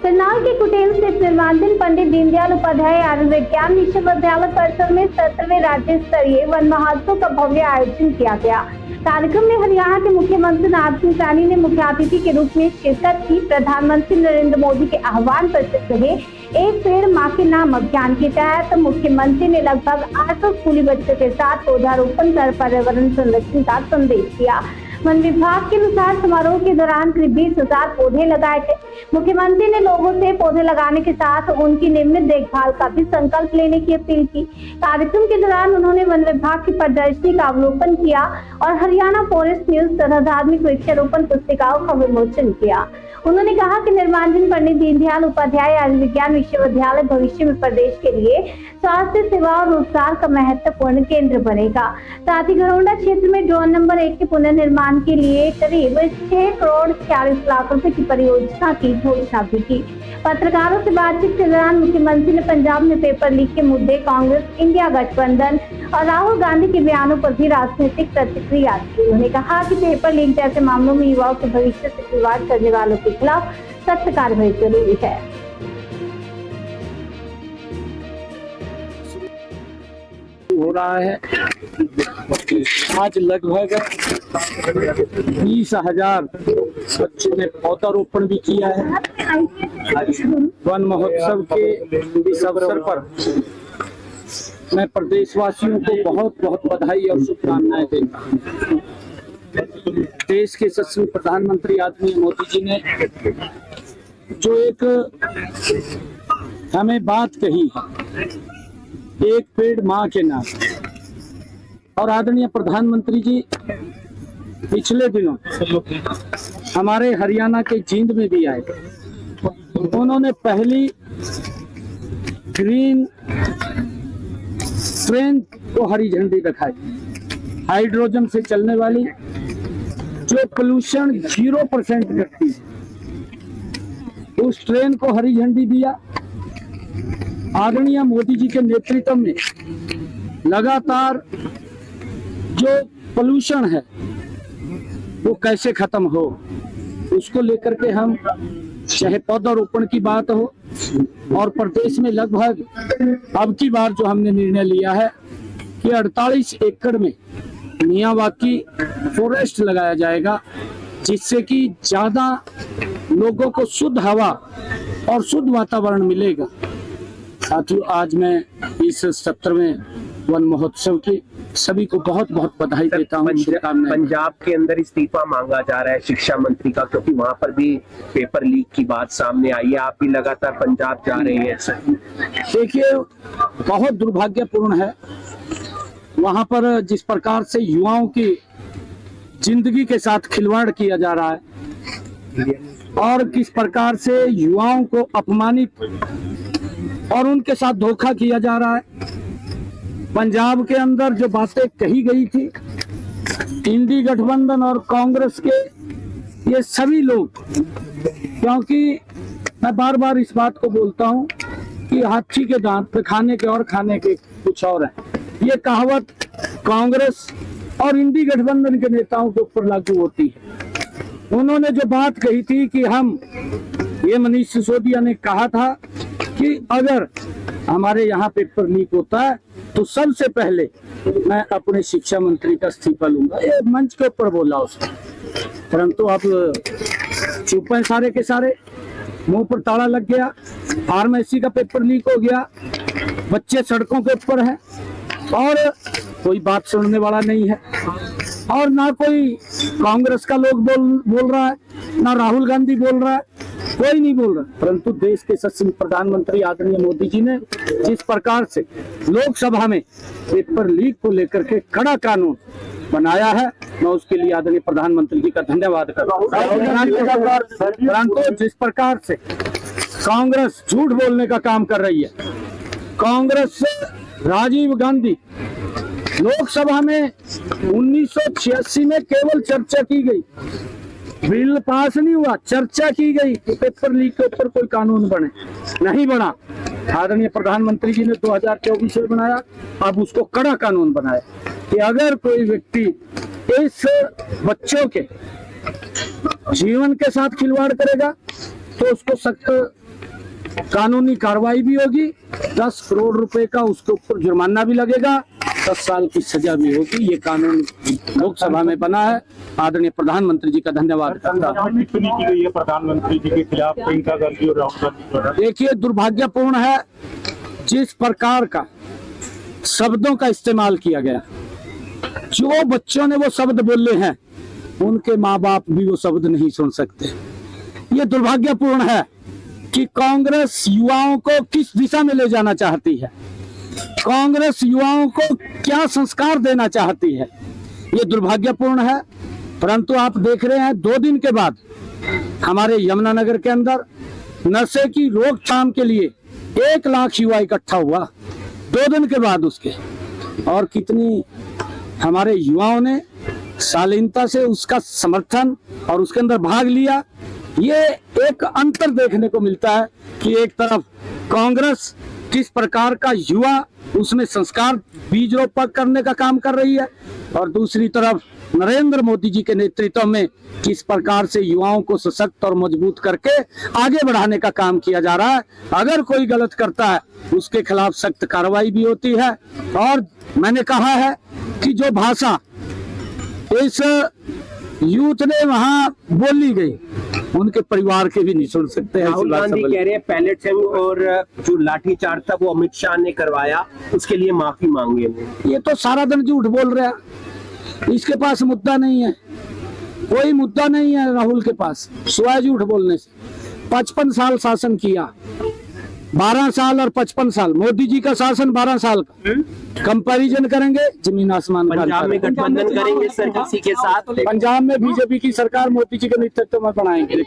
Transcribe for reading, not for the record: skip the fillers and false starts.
करनाल के कुटेल स्थित निर्माणाधीन पंडित दीनदयाल उपाध्याय आयुर्विज्ञान विश्वविद्यालय परिसर में 17वें राज्य स्तरीय वन महोत्सव का भव्य आयोजन किया गया। कार्यक्रम में हरियाणा के मुख्यमंत्री नारायण सिंह सैनी ने मुख्य अतिथि के रूप में शिरकत की। प्रधानमंत्री नरेंद्र मोदी के आह्वान पर चल रहे एक पेड़ मां के नाम अभियान के तहत मुख्यमंत्री ने लगभग 800 स्कूली बच्चों के साथ पौधारोपण कर पर्यावरण संरक्षण का संदेश दिया। वन विभाग के अनुसार समारोह के दौरान करीब 20,000 पौधे लगाए गए। मुख्यमंत्री ने लोगों से पौधे लगाने के साथ उनकी नियमित देखभाल का भी संकल्प लेने की अपील की। कार्यक्रम के दौरान उन्होंने वन विभाग की प्रदर्शनी का अवलोकन किया और हरियाणा फॉरेस्ट न्यूज तथा धार्मिक वृक्षारोपण पुस्तिकाओं का विमोचन किया। उन्होंने कहा कि निर्माणाधीन पंडित दीनदयाल उपाध्याय आयुर्विज्ञान विश्वविद्यालय भविष्य में प्रदेश के लिए स्वास्थ्य सेवा और रोजगार का महत्वपूर्ण केंद्र बनेगा। साथ ही घरौंडा क्षेत्र में जोन नंबर 1 के पुनर्निर्माण के लिए करीब 6 करोड़ 40 लाख रुपए की परियोजना की घोषणा भी की। पत्रकारों से बातचीत के दौरान मुख्यमंत्री ने पंजाब में पेपर लीक के मुद्दे, कांग्रेस, इंडिया गठबंधन और राहुल गांधी के बयानों पर भी राजनीतिक प्रतिक्रिया दी। उन्होंने कहा कि पेपर लीक जैसे मामलों में युवाओं के भविष्य से खिलवाड़ करने वालों के खिलाफ सख्त कार्रवाई जरूरी है। हो रहा है। आज लगभग 20,000 बच्चों ने पौधारोपण भी किया है। वन महोत्सव के इस अवसर पर मैं प्रदेशवासियों को बहुत बहुत बधाई और शुभकामनाएं देता हूँ। देश के यशस्वी प्रधानमंत्री आदरणीय मोदी जी ने जो एक हमें बात कही है, एक पेड़ मां के नाम, और आदरणीय प्रधानमंत्री जी पिछले दिनों हमारे हरियाणा के जींद में भी आए। उन्होंने पहली ग्रीन ट्रेन को हरी झंडी दिखाई, हाइड्रोजन से चलने वाली, जो पोल्यूशन 0% करती है, उस ट्रेन को हरी झंडी दिया। आदरणीय मोदी जी के नेतृत्व में लगातार जो पोल्यूशन है वो कैसे खत्म हो, उसको लेकर के हम चाहे पौधारोपण की बात हो, और प्रदेश में लगभग अब की बार जो हमने निर्णय लिया है कि 48 एकड़ में मियावाकी फॉरेस्ट लगाया जाएगा, जिससे कि ज्यादा लोगों को शुद्ध हवा और शुद्ध वातावरण मिलेगा। साथियों, आज मैं इस 17वें वन महोत्सव की सभी को बहुत बहुत बधाई देता हूँ। पंजाब के अंदर इस्तीफा मांगा जा रहा है शिक्षा मंत्री का, क्योंकि वहां पर भी पेपर लीक की बात सामने आई है। आप भी लगातार पंजाब जा रहे हैं। देखिए, बहुत दुर्भाग्यपूर्ण है वहां पर जिस प्रकार से युवाओं की जिंदगी के साथ खिलवाड़ किया जा रहा है और किस प्रकार से युवाओं को अपमानित और उनके साथ धोखा किया जा रहा है। पंजाब के अंदर जो बातें कही गई थी, इंडी गठबंधन और कांग्रेस के ये सभी लोग, क्योंकि मैं बार बार इस बात को बोलता हूं कि हाथी के दांत खाने के और खाने के कुछ और है, ये कहावत कांग्रेस और इंडी गठबंधन के नेताओं के ऊपर लागू होती है। उन्होंने जो बात कही थी कि ये मनीष सिसोदिया ने कहा था कि अगर हमारे यहाँ पेपर लीक होता है तो सबसे पहले मैं अपने शिक्षा मंत्री का इस्तीफा लूंगा, ये मंच के ऊपर बोला उसने। परंतु अब चुप है सारे के सारे, मुंह पर ताला लग गया। फार्मेसी का पेपर लीक हो गया, बच्चे सड़कों के ऊपर हैं और कोई बात सुनने वाला नहीं है, और ना कोई कांग्रेस का लोग बोल रहा है, ना राहुल गांधी बोल रहा है, कोई नहीं बोल रहा। परंतु देश के यशस्वी प्रधानमंत्री आदरणीय मोदी जी ने जिस प्रकार से लोकसभा में पेपर लीक को लेकर के कड़ा कानून बनाया है, मैं उसके लिए आदरणीय प्रधानमंत्री जी का धन्यवाद करता हूँ। परंतु जिस प्रकार से कांग्रेस झूठ बोलने का काम कर रही है, कांग्रेस से राजीव गांधी लोकसभा में 1986 में केवल चर्चा की गई, बिल पास नहीं हुआ, चर्चा की गई कि पेपर लीक के ऊपर कोई कानून बने, नहीं बना। आदरणीय प्रधानमंत्री जी ने 2024 में बनाया, अब उसको कड़ा कानून बनाया कि अगर कोई व्यक्ति इस बच्चों के जीवन के साथ खिलवाड़ करेगा तो उसको सख्त कानूनी कार्रवाई भी होगी, 10 करोड़ रुपए का उसके ऊपर जुर्माना भी लगेगा, 10 साल की सजा भी होगी। ये कानून लोकसभा में बना है। आदरणीय प्रधानमंत्री जी का धन्यवाद करता हूं। टिप्पणी की गई है प्रधानमंत्री जी के खिलाफ प्रियंका गांधी और राहुल गांधी द्वारा। देखिए, दुर्भाग्यपूर्ण है जिस प्रकार का शब्दों का इस्तेमाल किया गया। जो बच्चों ने वो शब्द बोले हैं, उनके माँ बाप भी वो शब्द नहीं सुन सकते। ये दुर्भाग्यपूर्ण है कि कांग्रेस युवाओं को किस दिशा में ले जाना चाहती है, कांग्रेस युवाओं को क्या संस्कार देना चाहती है। ये दुर्भाग्यपूर्ण है। परंतु आप देख रहे हैं, 2 दिन के बाद हमारे यमुनानगर के अंदर नशे की रोकथाम के लिए 1 लाख युवा इकट्ठा हुआ, 2 दिन के बाद उसके। और कितनी हमारे युवाओं ने शालीनता से उसका समर्थन और उसके अंदर भाग लिया। ये एक अंतर देखने को मिलता है कि एक तरफ कांग्रेस किस प्रकार का युवा उसमें संस्कार बीज रोपण करने का काम कर रही है, और दूसरी तरफ नरेंद्र मोदी जी के नेतृत्व में किस प्रकार से युवाओं को सशक्त और मजबूत करके आगे बढ़ाने का काम किया जा रहा है। अगर कोई गलत करता है, उसके खिलाफ सख्त कार्रवाई भी होती है। और मैंने कहा है कि जो भाषा इस यूथ ने वहां बोली गई, उनके परिवार के भी नहीं सुन सकते हैं। राहुल गांधी कह रहे हैं पैलेट सिंह और जो लाठीचार्ज था वो अमित शाह ने करवाया, उसके लिए माफी मांगी है। ये तो सारा दिन झूठ बोल रहा है। इसके पास मुद्दा नहीं है, कोई मुद्दा नहीं है राहुल के पास, सिवाय झूठ बोलने से। 55 साल शासन किया, 12 साल और 55 साल। मोदी जी का शासन 12 साल का कंपैरिजन करेंगे, जमीन आसमान का। पंजाब में गठबंधन करेंगे सर किसी के साथ? पंजाब में बीजेपी की सरकार मोदी जी के नेतृत्व में बनाएंगे।